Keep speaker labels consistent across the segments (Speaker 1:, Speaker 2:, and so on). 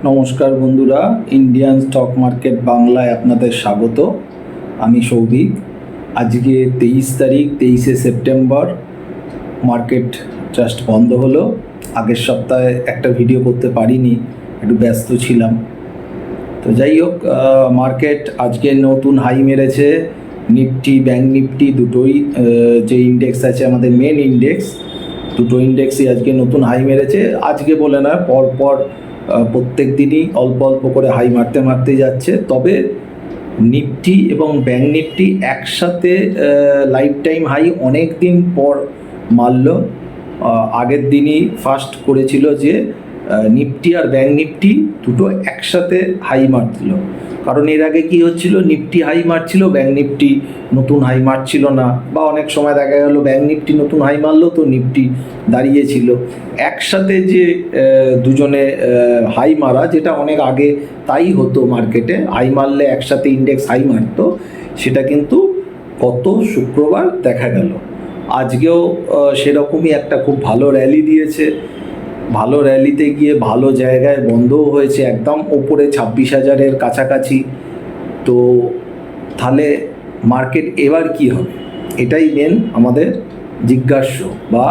Speaker 1: নমস্কার বন্ধুরা, Indian stock market বাংলায় আপনাদের স্বাগত। আমি সৌভিক। আজকে 23 সেপ্টেম্বর। মার্কেট জাস্ট বন্ধ হলো। আগের সপ্তাহে একটা ভিডিও করতে পারিনি, একটু ব্যস্ত ছিলাম। তো যাই হোক, মার্কেট আজকে নতুন হাই মেরেছে। নিফটি, ব্যাঙ্ক নিফটি দুটোই, যে ইন্ডেক্স আছে আমাদের মেন ইন্ডেক্স, দুটো ইন্ডেক্সই আজকে নতুন হাই মেরেছে। আজকে বলে না, পরপর প্রত্যেক দিনই অল্প অল্প করে হাই মারতে মারতে যাচ্ছে। তবে নিফটি এবং ব্যাঙ্ক নিফটি একসাথে লাইফ টাইম হাই অনেক দিন পর মারল। আগের দিনই ফার্স্ট করেছিল যে নিফটি আর ব্যাঙ্ক নিফটি দুটো একসাথে হাই মারছিল। কারণ এর আগে কি হচ্ছিল, নিফটি হাই মারছিল, ব্যাঙ্ক নিফটি নতুন হাই মারছিল না, বা অনেক সময় দেখা গেল ব্যাঙ্ক নিফটি নতুন হাই মারলো তো নিফটি দাঁড়িয়েছিল। একসাথে যে দুজনে হাই মারা, যেটা অনেক আগে তাই হতো মার্কেটে, হাই মারলে একসাথে ইন্ডেক্স হাই মারতো, সেটা কিন্তু গত শুক্রবার দেখা গেল। আজকেও সেরকমই একটা খুব ভালো র্যালি দিয়েছে। ভালো র্যালিতে গিয়ে ভালো জায়গায় বন্ধও হয়েছে, একদম ওপরে 26,000-এর কাছাকাছি। তো তাহলে মার্কেট এবার কি হবে, এটাই মেন আমাদের জিজ্ঞাস্য, বা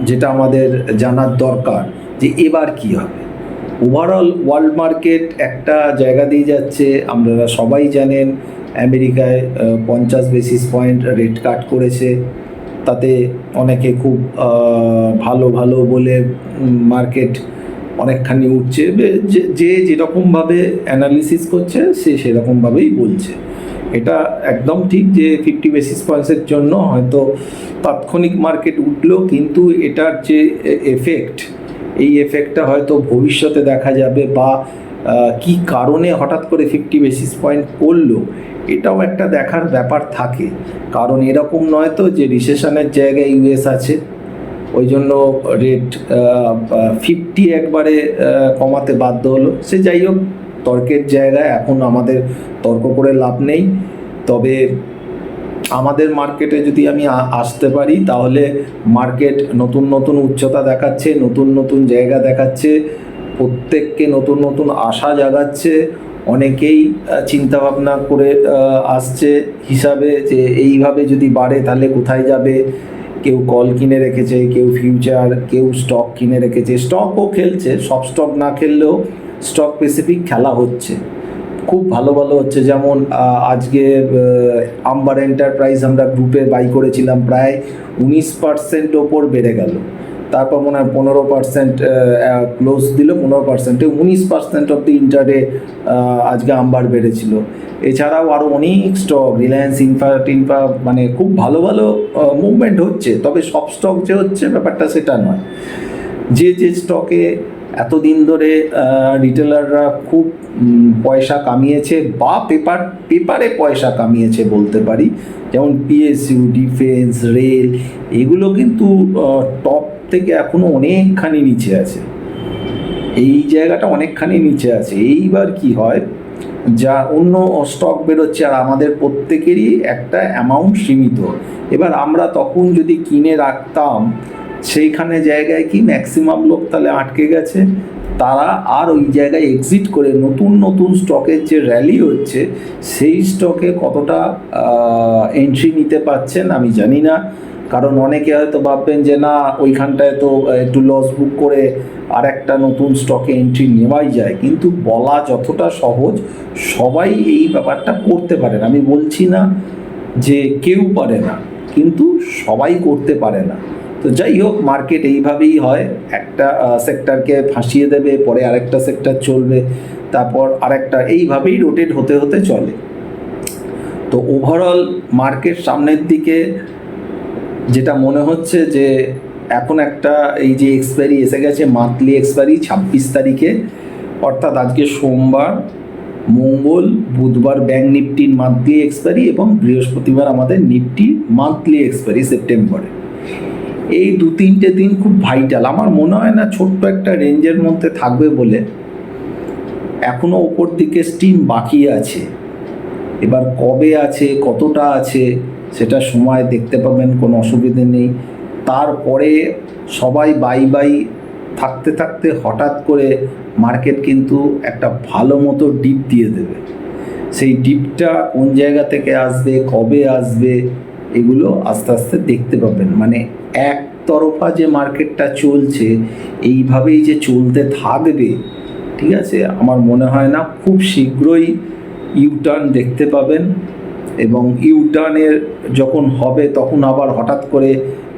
Speaker 1: যেটা আমাদের জানার দরকার যে এবার কি হবে। ওভারঅল ওয়ার্ল্ড মার্কেট একটা জায়গা দিয়ে যাচ্ছে। আপনারা সবাই জানেন, আমেরিকায় 50 বেসিস পয়েন্ট রেট কাট করেছে। তাতে অনেকে খুব ভালো ভালো বলে মার্কেট অনেকখানি উঠছে। যে যেরকমভাবে অ্যানালিসিস করছে সে সেরকমভাবেই বলছে। এটা একদম ঠিক যে 50 বেসিস পয়েন্টসের জন্য হয়তো তাৎক্ষণিক মার্কেট উঠলো, কিন্তু এটার যে এফেক্ট, এই এফেক্টটা হয়তো ভবিষ্যতে দেখা যাবে, বা কি কারণে হঠাৎ করে 50 বেসিস পয়েন্ট পড়লো, এটাও একটা দেখার ব্যাপার থাকে। কারণ এরকম নয় তো যে রিসেশনের জায়গায় ইউএস আছে, ওই জন্য রেট 50 একবারে কমাতে বাধ্য হলো। সে যাই হোক, তর্কের জায়গায় এখন আমাদের তর্ক করে লাভ নেই। তবে আমাদের মার্কেটে যদি আমি আসতে পারি, তাহলে মার্কেট নতুন নতুন উচ্চতা দেখাচ্ছে, নতুন নতুন জায়গা দেখাচ্ছে, প্রত্যেককে নতুন নতুন আশা জাগাচ্ছে। অনেকেই চিন্তাভাবনা করে আসছে হিসাবে যে এইভাবে যদি বাড়ে তাহলে কোথায় যাবে। কেউ কল কিনে রেখেছে, কেউ ফিউচার, কেউ স্টক কিনে রেখেছে। স্টকও খেলছে, সব স্টক না খেললেও স্টক স্পেসিফিক খেলা হচ্ছে, খুব ভালো ভালো হচ্ছে। যেমন আজকে আম্বার এন্টারপ্রাইজ আমরা গ্রুপে বাই করেছিলাম, প্রায় 19% ওপর বেড়ে গেল। তারপর মনে হয় 15% ক্লোজ দিল, 15%-এ 19% অব দি ইন্টারডে আজকে আম্বার বেড়েছিল। এছাড়াও আরও অনেক স্টক, রিলায়েন্স টিনফা, মানে খুব ভালো ভালো মুভমেন্ট হচ্ছে। তবে সব স্টক যে হচ্ছে ব্যাপারটা সেটা নয়। যে যে স্টকে এতদিন ধরে রিটেলাররা খুব পয়সা কামিয়েছে, বা পেপারে পয়সা কামিয়েছে বলতে পারি, যেমন পিএসইউ, ডিফেন্স, রেল, এগুলো কিন্তু টপ থেকে এখনও অনেকখানি নিচে আছে। এই জায়গাটা অনেকখানি নিচে আছে। এইবার কি হয়, যা অন্য স্টক বেরোচ্ছে আর আমাদের প্রত্যেকেরই একটা অ্যামাউন্ট সীমিত। এবার আমরা তখন যদি কিনে রাখতাম, সেইখানে জায়গায় কি ম্যাক্সিমাম লোক তাহলে আটকে গেছে, তারা আর ওই জায়গায় এক্সিট করে নতুন নতুন স্টকের যে র্যালি হচ্ছে সেই স্টকে কতটা এন্ট্রি নিতে পারছেন আমি জানি না। কারণ অনেকে হয়তো ভাববেন যে না, ওইখানটায় তো একটু লস বুক করে আর একটা নতুন স্টকে এন্ট্রি নেওয়াই যায়, কিন্তু বলা যতটা সহজ, সবাই এই ব্যাপারটা করতে পারে না। আমি বলছি না যে কেউ পারে না, কিন্তু সবাই করতে পারে না। তো যাই হোক, মার্কেট এইভাবেই হয়, একটা সেক্টরকে ফাঁসিয়ে দেবে, পরে আরেকটা সেক্টর চলবে, তারপর আরেকটা, এইভাবেই রোটেট হতে হতে চলে। তো ওভারঅল মার্কেট সামনের দিকে যেটা মনে হচ্ছে যে এখন একটা, এই যে এক্সপায়ারি এসে গেছে, মান্থলি এক্সপায়ারি 26 তারিখে, অর্থাৎ আজকে সোমবার, মঙ্গল, বুধবার ব্যাঙ্ক নিফটির মান্থলি এক্সপায়ারি, এবং বৃহস্পতিবার আমাদের নিফটি মান্থলি এক্সপায়ারি সেপ্টেম্বরে। এই 2-3টে দিন খুব ভাইটাল। আমার মনে হয় না ছোট্ট একটা রেঞ্জের মধ্যে থাকবে বলে, এখনও ওপর দিকে স্টিম বাকি আছে। এবার কবে আছে, কতটা আছে, সেটা সময় দেখতে পাবেন, কোনো অসুবিধে নেই। তারপরে সবাই বাই বাই থাকতে থাকতে হঠাৎ করে মার্কেট কিন্তু একটা ভালো মতো ডিপ দিয়ে দেবে। সেই ডিপটা কোন জায়গা থেকে আসবে, কবে আসবে, এগুলো আস্তে আস্তে দেখতে পাবেন। মানে একতরফা যে মার্কেটটা চলছে, এইভাবেই যে চলতে থাকবে, ঠিক আছে, আমার মনে হয় না। খুব শীঘ্রই ইউটার্ন দেখতে পাবেন, এবং ইউটার্নের যখন হবে তখন আবার হঠাৎ করে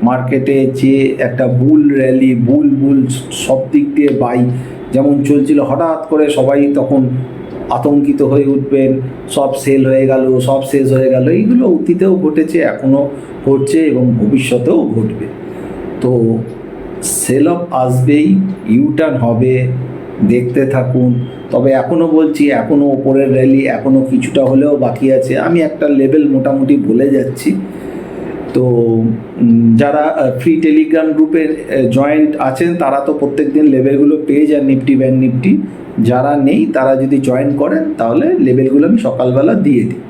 Speaker 1: মার্কেটে যে একটা বুল র্যালি, বুল সব দিক দিয়ে বাই যেমন চলছিল, হঠাৎ করে সবাই তখন আতঙ্কিত হয়ে উঠবেন, সব সেল হয়ে গেল, সব শেষ হয়ে গেল। এইগুলো অতীতেও ঘটেছে, এখনও ঘটছে এবং ভবিষ্যতেও ঘটবে। তো সেল অফ আসবেই, ইউটার্ন হবে, দেখতে থাকুন। তবে এখনও বলছি, এখনও ওপরের র্যালি এখনও কিছুটা হলেও বাকি আছে। আমি একটা লেভেল মোটামুটি বলে যাচ্ছি। তো যারা ফ্রি টেলিগ্রাম গ্রুপের জয়েন্ট আছেন তারা তো প্রত্যেক দিন লেভেলগুলো পেয়ে যান, নিফটি ব্যাংক নিফটি। যারা নেই তারা যদি জয়েন করেন তাহলে লেভেলগুলো আমি সকালবেলা দিয়ে দিই।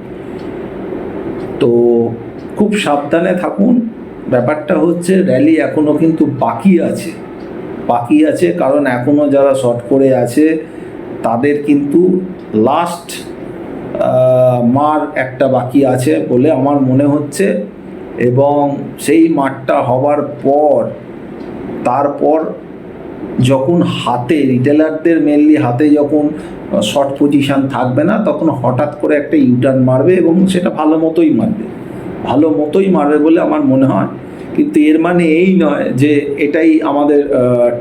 Speaker 1: তো খুব সাবধানে থাকুন। ব্যাপারটা হচ্ছে র্যালি এখনও কিন্তু বাকি আছে, কারণ এখনও যারা শর্ট করে আছে তাদের কিন্তু লাস্ট মার একটা বাকি আছে বলে আমার মনে হচ্ছে, এবং সেই মারটা হবার পর তারপর যখন হাতে রিটেলারদের মেনলি হাতে যখন শর্ট পজিশান থাকবে না, তখন হঠাৎ করে একটা ইউটার্ন মারবে, এবং সেটা ভালো মতোই মারবে বলে আমার মনে হয়। কিন্তু এর মানে এই নয় যে এটাই আমাদের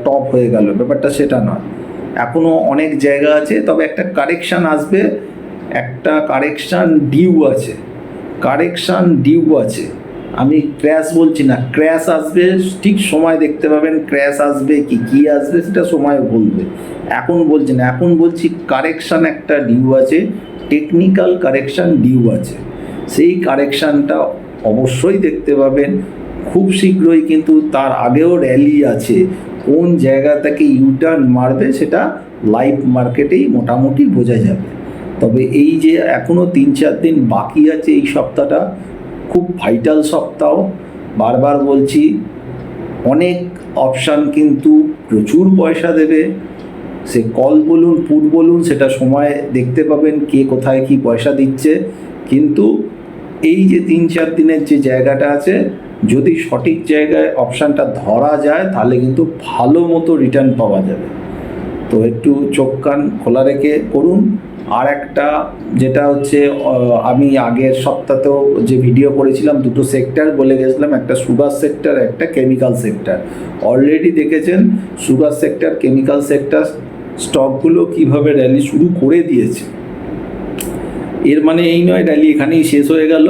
Speaker 1: টপ হয়ে গেল, ব্যাপারটা সেটা নয়। এখনও অনেক জায়গা আছে, তবে একটা কারেকশান আসবে, একটা কারেকশান ডিউ আছে। আমি ক্র্যাশ বলছি না, ক্র্যাশ আসবে, ঠিক সময় দেখতে পাবেন ক্র্যাশ আসবে কি আসবে সেটা সময় বলবে। এখন বলছি না, এখন বলছি কারেকশান একটা ডিউ আছে, টেকনিক্যাল কারেকশান ডিউ আছে। সেই কারেকশানটা অবশ্যই দেখতে পাবেন খুব শীঘ্রই, কিন্তু তার আগেও র্যালি আছে। কোন জায়গা থেকে ইউটার্ন মারবে সেটা লাইভ মার্কেটেই মোটামুটি বোঝা যাবে। তবে এই যে এখনও 3-4 দিন বাকি আছে, এই সপ্তাহটা খুব ভাইটাল সপ্তাহ। বারবার বলছি, অনেক অপশান কিন্তু প্রচুর পয়সা দেবে। সে কল বলুন, পুট বলুন, সেটা সময় দেখতে পাবেন কে কোথায় কি পয়সা দিচ্ছে। কিন্তু এই যে 3-4 দিনের যে জায়গাটা আছে, যদি সঠিক জায়গায় অপশানটা ধরা যায় তাহলে কিন্তু ভালো মতো রিটার্ন পাওয়া যাবে। তো একটু চোখ কান খোলা রেখে করুন। আর একটা যেটা হচ্ছে, আমি আগের সপ্তাহেও যে ভিডিও করেছিলাম, দুটো সেক্টর বলে গেছিলাম, একটা সুগার সেক্টর, একটা কেমিক্যাল সেক্টর। অলরেডি দেখেছেন সুগার সেক্টর, কেমিক্যাল সেক্টর স্টকগুলো কিভাবে র্যালি শুরু করে দিয়েছে। এর মানে এই নয় র্যালি এখানেই শেষ হয়ে গেল,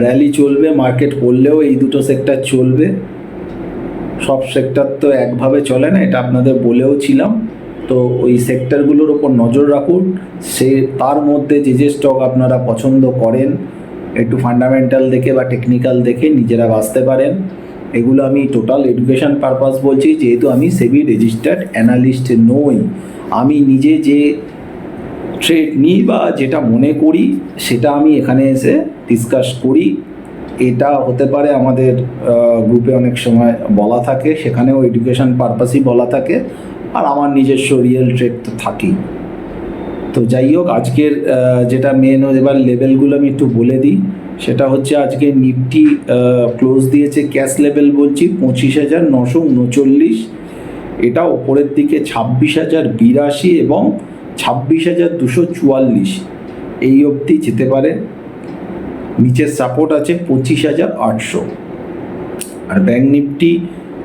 Speaker 1: র্যালি চলবে, মার্কেট পড়লেও এই দুটো সেক্টর চলবে। সব সেক্টর তো একভাবে চলে না, এটা আপনাদের বলেও ছিলাম। তো ওই সেক্টরগুলোর ওপর নজর রাখুন। তার মধ্যে যে স্টক আপনারা পছন্দ করেন, একটু ফান্ডামেন্টাল দেখে বা টেকনিক্যাল দেখে নিজেরা বাঁচতে পারেন। এগুলো আমি টোটাল এডুকেশন পারপাস বলছি, যেহেতু আমি সেবি রেজিস্টার্ড অ্যানালিস্ট নই। আমি নিজে যে ট্রেড নিই বা যেটা মনে করি সেটা আমি এখানে এসে ডিসকাস করি। এটা হতে পারে আমাদের গ্রুপে অনেক সময় বলা থাকে, সেখানেও এডুকেশন পারপাসই বলা থাকে, আর আমার নিজস্ব রিয়েল ট্রেড তো থাকেই। তো যাই হোক, আজকের যেটা মেন এবার লেভেলগুলো আমি একটু বলে দিই। সেটা হচ্ছে আজকে নিফটি ক্লোজ দিয়েছে, ক্যাশ লেভেল বলছি 25,939। এটা ওপরের দিকে 26,082 এবং 26,244 এই অবধি যেতে পারে। নিচের সাপোর্ট আছে 25,800। আর ব্যাঙ্ক নিফটি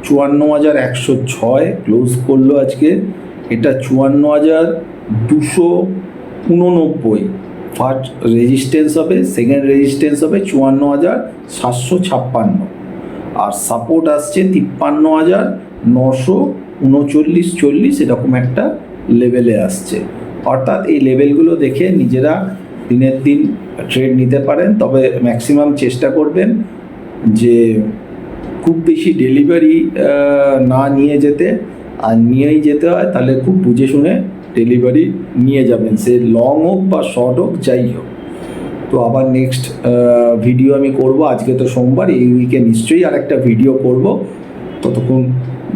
Speaker 1: 54,106 ক্লোজ করলো আজকে। এটা 54,289 ফার্স্ট রেজিস্ট্যান্স হবে, সেকেন্ড রেজিস্ট্যান্স হবে 54,756, আর সাপোর্ট আসছে 53,939-40 এরকম একটা লেভেলে আসছে। অর্থাৎ এই লেভেলগুলো দেখে নিজেরা দিনের দিন ট্রেড নিতে পারেন। তবে ম্যাক্সিমাম চেষ্টা করবেন যে খুব বেশি ডেলিভারি না নিয়ে যেতে, আর নিয়েই যেতে হয় তাহলে খুব বুঝে শুনে ডেলিভারি নিয়ে যাবেন, সে লং হোক বা শর্ট হোক, যাই হোক। তো আবার নেক্সট ভিডিও আমি করব। আজকে তো সোমবার, এই উইকে নিশ্চয়ই আর একটা ভিডিও করব। ততক্ষণ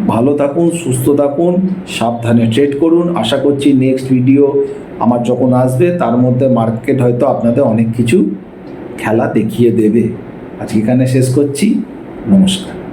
Speaker 1: ভালো থাকুন, সুস্থ থাকুন, সাবধানে ট্রেড করুন। আশা করছি নেক্সট ভিডিও আমার যখন আসবে তার মধ্যে মার্কেট হয়তো আপনাদের অনেক কিছু খেলা দেখিয়ে দেবে। আজকে এখানে শেষ করছি। নমস্কার।